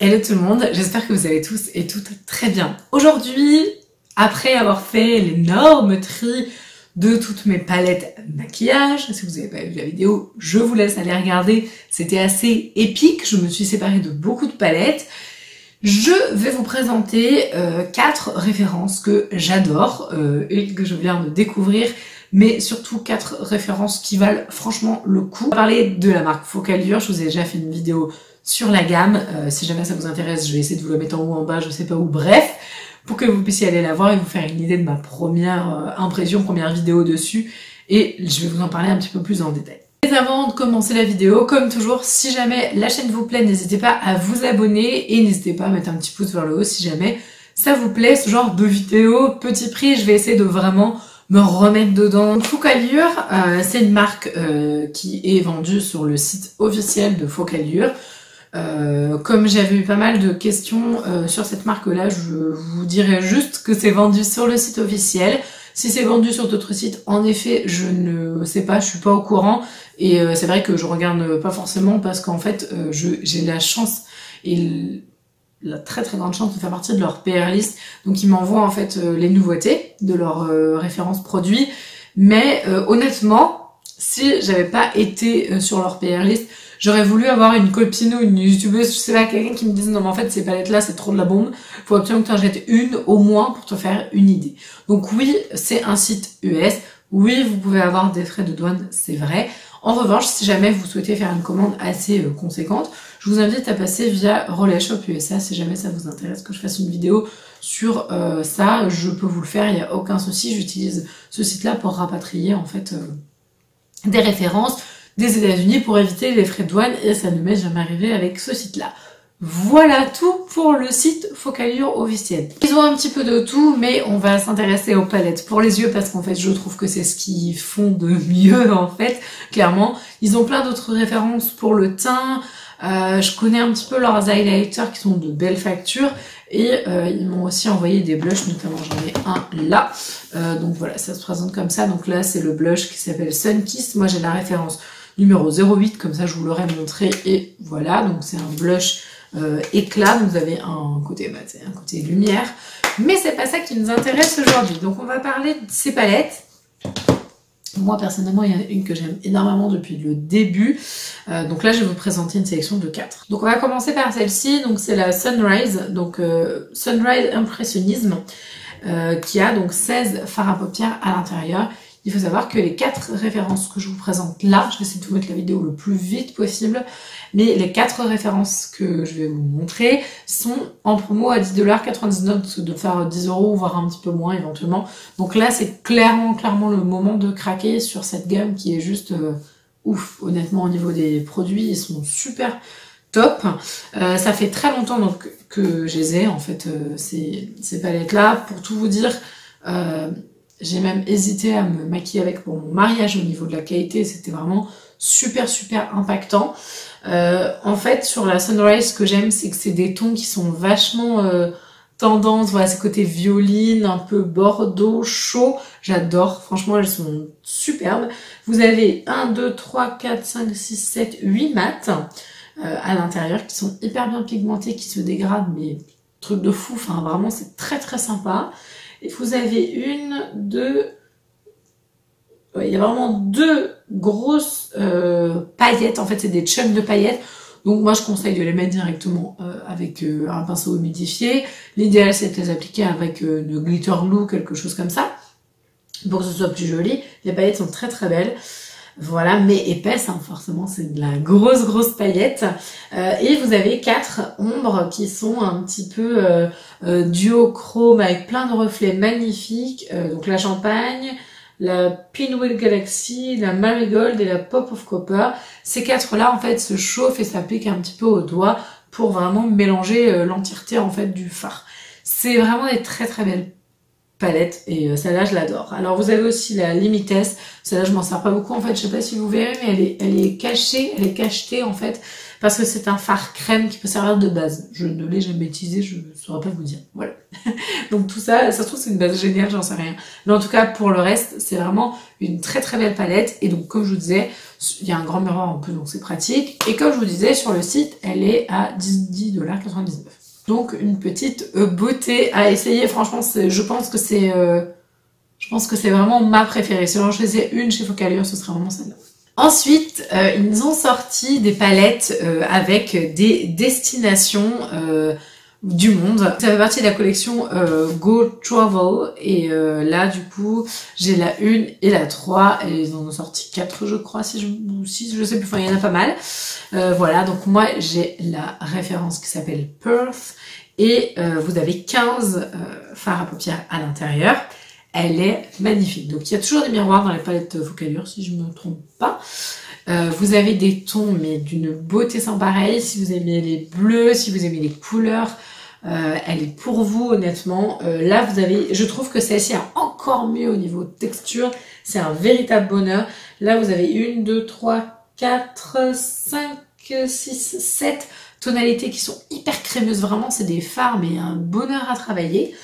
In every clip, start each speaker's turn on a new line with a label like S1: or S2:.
S1: Hello tout le monde, j'espère que vous allez tous et toutes très bien. Aujourd'hui, après avoir fait l'énorme tri de toutes mes palettes maquillage, si vous n'avez pas vu la vidéo, je vous laisse aller regarder, c'était assez épique, je me suis séparée de beaucoup de palettes. Je vais vous présenter 4 références que j'adore et que je viens de découvrir, mais surtout 4 références qui valent franchement le coup. On va parler de la marque Focallure, je vous ai déjà fait une vidéo sur la gamme, si jamais ça vous intéresse, je vais essayer de vous la mettre en haut, en bas, je sais pas où, bref, pour que vous puissiez aller la voir et vous faire une idée de ma première impression, première vidéo dessus, et je vais vous en parler un petit peu plus en détail. Mais avant de commencer la vidéo, comme toujours, si jamais la chaîne vous plaît, n'hésitez pas à vous abonner et n'hésitez pas à mettre un petit pouce vers le haut si jamais ça vous plaît, ce genre de vidéo, petit prix, je vais essayer de vraiment me remettre dedans. Focallure, c'est une marque qui est vendue sur le site officiel de Focallure. Comme j'avais eu pas mal de questions sur cette marque-là, je vous dirais juste que c'est vendu sur le site officiel. Si c'est vendu sur d'autres sites, en effet, je ne sais pas, je suis pas au courant. Et c'est vrai que je regarde pas forcément parce qu'en fait, j'ai la chance et la très très grande chance de faire partie de leur PR list. Donc ils m'envoient en fait les nouveautés de leurs références produits. Mais honnêtement, si j'avais pas été sur leur PR list, j'aurais voulu avoir une copine ou une youtubeuse, je sais pas, quelqu'un qui me dise non mais en fait ces palettes là c'est trop de la bombe, faut absolument que tu en jettes une au moins pour te faire une idée. Donc oui, c'est un site US, oui vous pouvez avoir des frais de douane, c'est vrai. En revanche, si jamais vous souhaitez faire une commande assez conséquente, je vous invite à passer via Relais Shop USA si jamais ça vous intéresse que je fasse une vidéo sur ça, je peux vous le faire, il n'y a aucun souci, j'utilise ce site là pour rapatrier en fait des références des États-Unis pour éviter les frais de douane et ça ne m'est jamais arrivé avec ce site-là. Voilà tout pour le site Focallure officiel. Ils ont un petit peu de tout, mais on va s'intéresser aux palettes pour les yeux parce qu'en fait je trouve que c'est ce qu'ils font de mieux en fait, clairement. Ils ont plein d'autres références pour le teint, je connais un petit peu leurs highlighters qui sont de belle facture et ils m'ont aussi envoyé des blushs, notamment j'en ai un là. Donc voilà, ça se présente comme ça. Donc là c'est le blush qui s'appelle Sunkiss. Moi j'ai la référence numéro 08, comme ça je vous l'aurais montré, et voilà, donc c'est un blush éclat, vous avez un côté mat et un côté lumière, mais c'est pas ça qui nous intéresse aujourd'hui. Donc on va parler de ces palettes. Moi personnellement il y en a une que j'aime énormément depuis le début, donc là je vais vous présenter une sélection de 4. Donc on va commencer par celle-ci, donc c'est la Sunrise, donc Sunrise Impressionnisme, qui a donc 16 fards à paupières à l'intérieur. Il faut savoir que les 4 références que je vous présente là, je vais essayer de vous mettre la vidéo le plus vite possible, mais les 4 références que je vais vous montrer sont en promo à 10,99$, de faire 10€, voire un petit peu moins éventuellement. Donc là, c'est clairement le moment de craquer sur cette gamme qui est juste ouf. Honnêtement, au niveau des produits, ils sont super top. Ça fait très longtemps donc, que je les ai, en fait, ces palettes-là. Pour tout vous dire, j'ai même hésité à me maquiller avec pour mon mariage au niveau de la qualité, c'était vraiment super impactant. En fait, sur la Sunrise, ce que j'aime, c'est que c'est des tons qui sont vachement tendance, voilà, ce côté violine, un peu bordeaux, chaud, j'adore, franchement, elles sont superbes. Vous avez 1, 2, 3, 4, 5, 6, 7, 8 mat à l'intérieur qui sont hyper bien pigmentés, qui se dégradent, mais truc de fou, enfin vraiment, c'est très sympa. Et vous avez une, deux... Ouais, il y a vraiment 2 grosses paillettes. En fait, c'est des chunks de paillettes. Donc moi, je conseille de les mettre directement avec un pinceau humidifié. L'idéal, c'est de les appliquer avec de glitter glue, quelque chose comme ça, pour que ce soit plus joli. Les paillettes sont très belles. Voilà, mais épaisse, hein, forcément, c'est de la grosse paillette. Et vous avez 4 ombres qui sont un petit peu duochrome avec plein de reflets magnifiques. Donc la champagne, la Pinwheel Galaxy, la Marigold et la Pop of Copper. Ces 4-là, en fait, se chauffent et s'appliquent un petit peu au doigt pour vraiment mélanger l'entièreté, en fait, du fard. C'est vraiment des très belles palette et celle-là je l'adore. Alors vous avez aussi la Limites, celle-là je m'en sers pas beaucoup en fait, je sais pas si vous verrez mais elle est cachée, elle est cachetée en fait parce que c'est un fard crème qui peut servir de base. Je ne l'ai jamais utilisé, je ne saurais pas vous dire. Voilà. Donc tout ça, ça se trouve c'est une base géniale, j'en sais rien. Mais en tout cas, pour le reste, c'est vraiment une très très belle palette. Et donc comme je vous disais, il y a un grand miroir en plus, donc c'est pratique. Et comme je vous disais, sur le site, elle est à 10,99 $. Donc une petite beauté à essayer. Franchement, je pense que c'est vraiment ma préférée. Si j'en choisissais une chez Focallure, ce serait vraiment celle-là. Ensuite, ils ont sorti des palettes avec des destinations du monde. Ça fait partie de la collection Go Travel. Et là, du coup, j'ai la 1 et la 3. Et ils en ont sorti 4, je crois, si je sais plus. Enfin, il y en a pas mal. Voilà, donc moi, j'ai la référence qui s'appelle Perth. Et vous avez 15 fards à paupières à l'intérieur. Elle est magnifique. Donc il y a toujours des miroirs dans les palettes Focallure, si je me trompe pas. Vous avez des tons, mais d'une beauté sans pareil. Si vous aimez les bleus, si vous aimez les couleurs, elle est pour vous, honnêtement. Là, vous avez, je trouve que celle-ci est encore mieux au niveau de texture. C'est un véritable bonheur. Là, vous avez 1, 2, 3, 4, 5, 6, 7 tonalités qui sont hyper crémeuses. Vraiment, c'est des fards, mais un bonheur à travailler.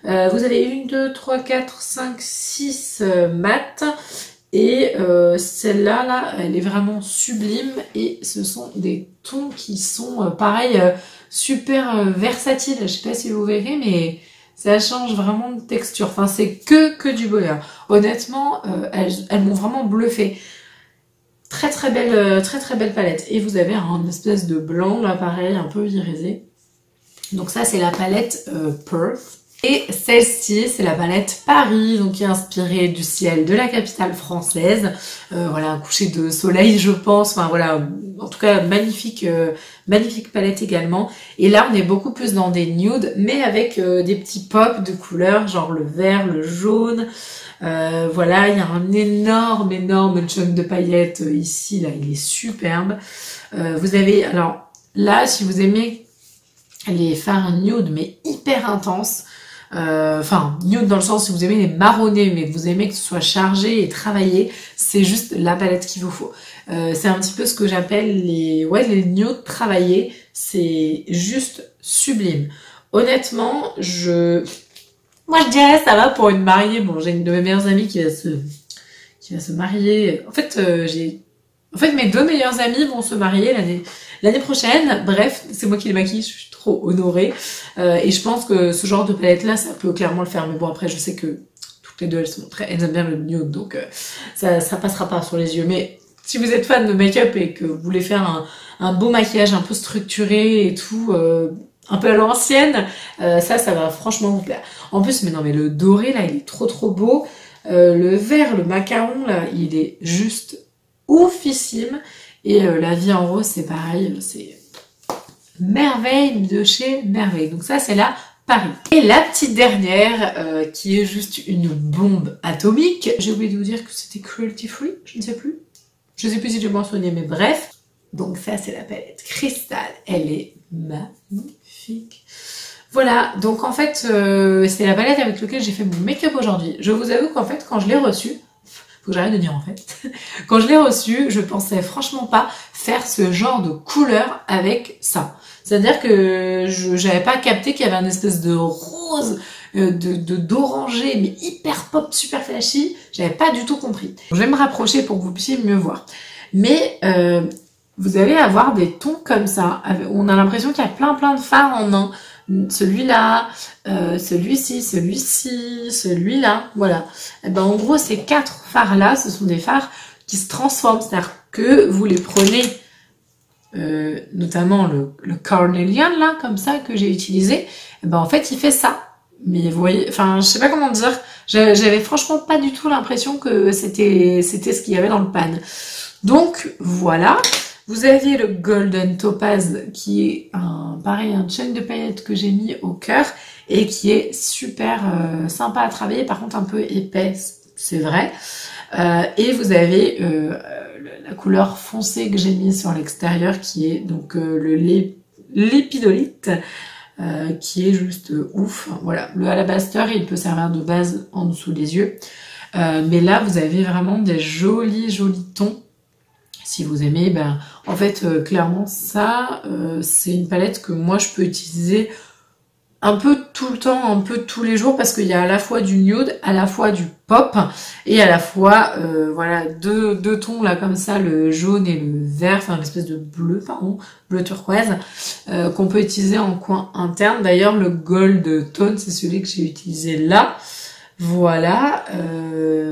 S1: Vous avez 1, 2, 3, 4, 5, 6 mat. Et celle-là, là, elle est vraiment sublime. Et ce sont des tons qui sont, pareil, super versatiles. Je sais pas si vous verrez, mais ça change vraiment de texture. Enfin, c'est que du bonheur. Honnêtement, elles m'ont vraiment bluffé. Très très belle palette. Et vous avez un espèce de blanc, là, pareil, un peu irisé. Donc ça, c'est la palette Perth. Et celle-ci, c'est la palette Paris, donc qui est inspirée du ciel de la capitale française. Voilà, un coucher de soleil, je pense. Enfin voilà, en tout cas, magnifique palette également. Et là, on est beaucoup plus dans des nudes, mais avec des petits pops de couleurs, genre le vert, le jaune. Voilà, il y a un énorme chunk de paillettes ici, là, il est superbe. Vous avez, alors là, si vous aimez les fards nude, mais hyper intenses, enfin nude dans le sens si vous aimez les marronnés mais que vous aimez que ce soit chargé et travaillé, c'est juste la palette qu'il vous faut. C'est un petit peu ce que j'appelle les nudes travaillés, c'est juste sublime. Honnêtement, moi je dirais ça va pour une mariée. Bon, j'ai une de mes meilleures amies qui va se marier. En fait, mes 2 meilleures amies vont se marier l'année prochaine. Bref, c'est moi qui les maquille, je suis trop honorée. Et je pense que ce genre de palette-là, ça peut clairement le faire. Mais bon, après, je sais que toutes les deux, elles aiment bien le nude, donc ça passera pas sur les yeux. Mais si vous êtes fan de make-up et que vous voulez faire un beau maquillage un peu structuré et tout, un peu à l'ancienne, ça va franchement vous plaire. En plus, mais le doré, là, il est trop beau. Le vert, le macaron, là, il est juste oufissime. Et la vie en rose, c'est pareil, c'est merveille de chez merveille. Donc ça, c'est la Paris. Et la petite dernière, qui est juste une bombe atomique. J'ai oublié de vous dire que c'était cruelty free, je ne sais plus. Je ne sais plus si j'ai mentionné, mais bref. Donc ça, c'est la palette Cristal. Elle est magnifique. Voilà, donc en fait, c'est la palette avec laquelle j'ai fait mon make-up aujourd'hui. Je vous avoue qu'en fait, quand je l'ai reçue, faut que j'arrête de dire en fait. Quand je l'ai reçu, je pensais franchement pas faire ce genre de couleur avec ça. C'est-à-dire que j'avais pas capté qu'il y avait un espèce de rose, d'orangé, mais hyper pop, super flashy. J'avais pas du tout compris. Je vais me rapprocher pour que vous puissiez mieux voir. Mais vous allez avoir des tons comme ça. On a l'impression qu'il y a plein de fards en un. Celui-là, celui-ci, celui-là, voilà. Et ben en gros, ces 4 fards-là, ce sont des fards qui se transforment, c'est-à-dire que vous les prenez, notamment le Cornelian, là, comme ça, que j'ai utilisé, et ben en fait, il fait ça. Mais vous voyez, enfin, je sais pas comment dire, j'avais franchement pas du tout l'impression que c'était ce qu'il y avait dans le pan. Donc, voilà. Vous aviez le Golden Topaz qui est pareil, un chunk de paillettes que j'ai mis au cœur et qui est super sympa à travailler, par contre un peu épais, c'est vrai. Et vous avez la couleur foncée que j'ai mis sur l'extérieur qui est donc l'épidolite qui est juste ouf. Voilà, le alabaster il peut servir de base en dessous des yeux. Mais là vous avez vraiment des jolis tons. Si vous aimez, ben en fait clairement ça c'est une palette que moi je peux utiliser un peu tout le temps, un peu tous les jours, parce qu'il y a à la fois du nude, à la fois du pop, et à la fois, voilà, deux tons là comme ça, le jaune et le vert, enfin l'espèce de bleu, pardon, bleu turquoise, qu'on peut utiliser en coin interne. D'ailleurs, le gold tone, c'est celui que j'ai utilisé là. Voilà,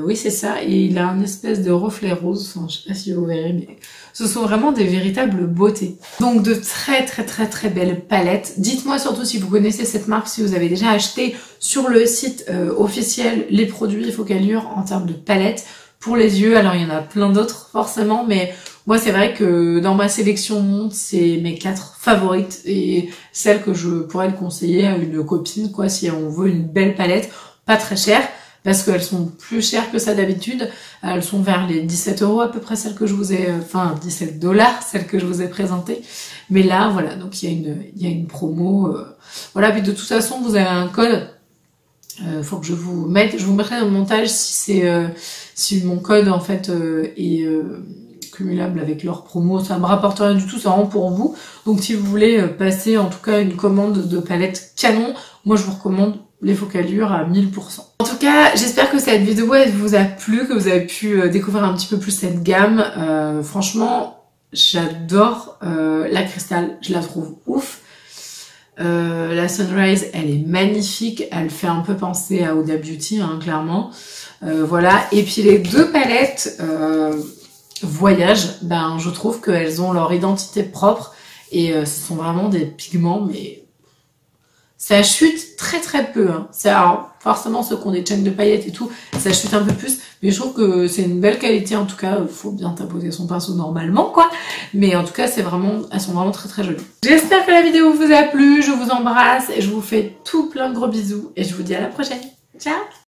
S1: oui c'est ça, et il a un espèce de reflet rose, enfin je sais pas si vous verrez, mais ce sont vraiment des véritables beautés. Donc de très belles palettes. Dites-moi surtout si vous connaissez cette marque, si vous avez déjà acheté sur le site officiel les produits Focallure en termes de palettes pour les yeux. Alors il y en a plein d'autres forcément, mais moi c'est vrai que dans ma sélection, c'est mes 4 favorites et celles que je pourrais le conseiller à une copine, quoi, si on veut une belle palette. Pas très chères, parce qu'elles sont plus chères que ça d'habitude. Elles sont vers les 17 € à peu près, celles que je vous ai, enfin 17 $, celles que je vous ai présentées. Mais là, voilà, donc il y a une promo. Voilà, puis de toute façon, vous avez un code. Faut que je vous mettrai dans le montage si c'est, si mon code en fait est cumulable avec leur promo. Ça me rapporte rien du tout, c'est vraiment pour vous. Donc si vous voulez passer en tout cas une commande de palette canon, moi je vous recommande les Focallure à 1000%. En tout cas, j'espère que cette vidéo elle vous a plu, que vous avez pu découvrir un petit peu plus cette gamme. Franchement, j'adore la cristal, je la trouve ouf. La Sunrise, elle est magnifique, elle fait un peu penser à Huda Beauty, hein, clairement. Voilà, et puis les deux palettes Voyage, ben je trouve qu'elles ont leur identité propre et ce sont vraiment des pigments, mais ça chute très peu. Hein. Alors, forcément, ceux qui ont des chaînes de paillettes et tout, ça chute un peu plus. Mais je trouve que c'est une belle qualité. En tout cas, faut bien tapoter son pinceau normalement, quoi. Mais en tout cas, elles sont vraiment très jolies. J'espère que la vidéo vous a plu. Je vous embrasse et je vous fais tout plein de gros bisous. Et je vous dis à la prochaine. Ciao!